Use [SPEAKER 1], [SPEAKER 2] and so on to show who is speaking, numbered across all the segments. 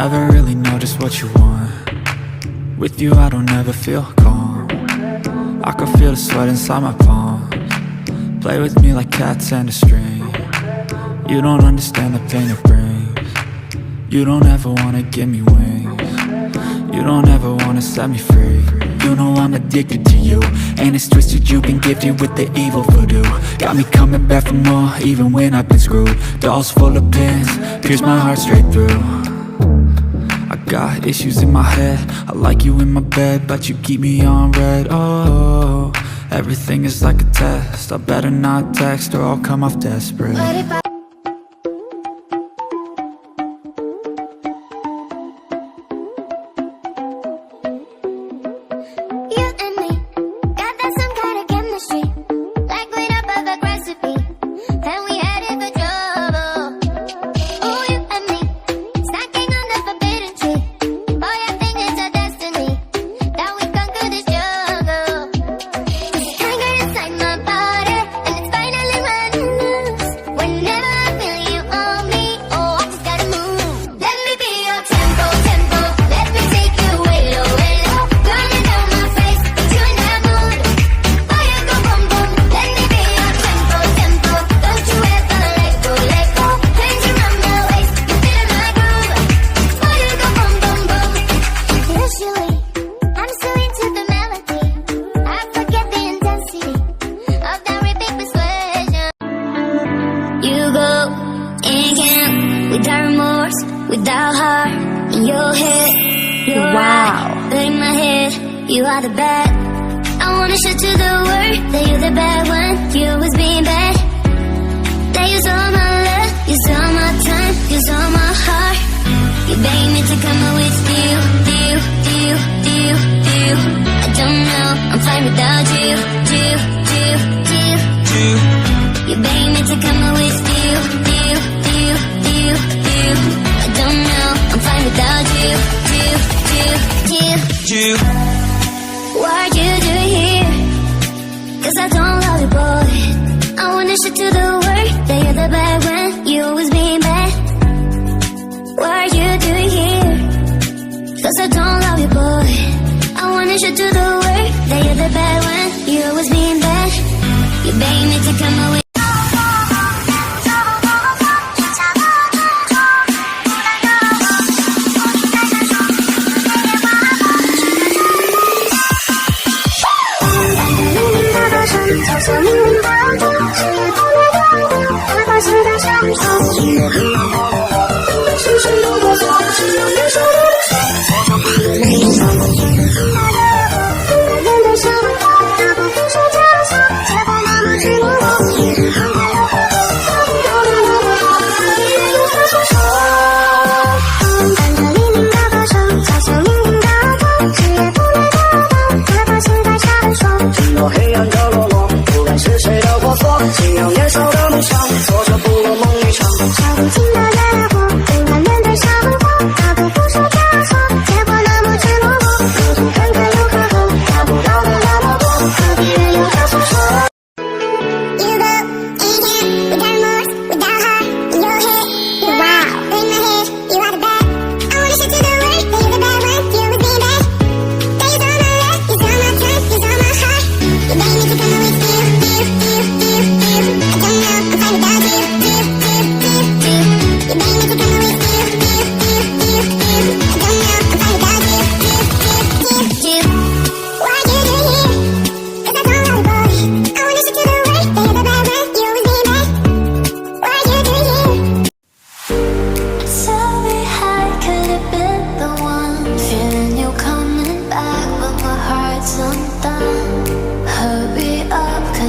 [SPEAKER 1] never really know just what you want. With you I don't ever feel calm. I can feel the sweat inside my palms. Play with me like cats and a string. You don't understand the pain it brings. You don't ever wanna give me wings. You don't ever wanna set me free. You know I'm addicted to you, and it's twisted, you've been gifted with the evil voodoo. Got me coming back for more, even when I've been screwed. Dolls full of pins, pierce my heart straight through. I got issues in my head, I like you in my bed, but you keep me on red. Oh, everything is like a test, I better not text or I'll come off desperate.
[SPEAKER 2] Without remorse, without heart in your head, you're right. But in my head, you are the bad. I wanna show to the world that you're the bad one. You always being bad. That use all my love, use all my time, use all my heart. You beg me to come out with you. I don't know, I'm fine without you. You beg me to come out with you. I don't know, I'm fine without you. What are you doing here? 'Cause I don't love you, boy. I wanna show to the world that you're the bad one. You always being bad. What are you doing here? 'Cause I don't love you, boy. I wanna show to the world that you're the bad one. You always being bad. You beg me to come away.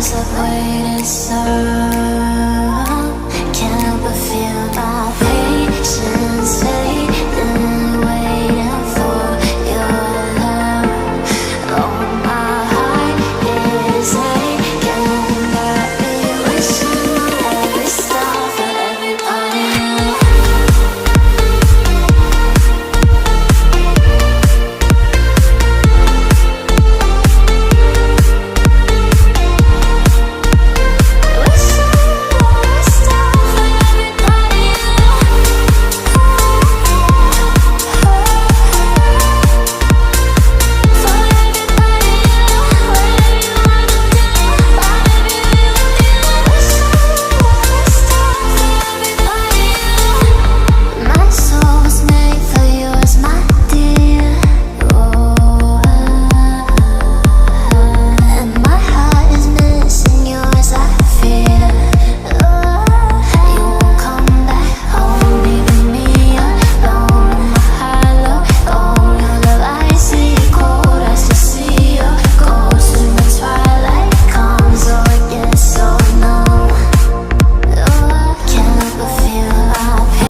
[SPEAKER 2] I've waited so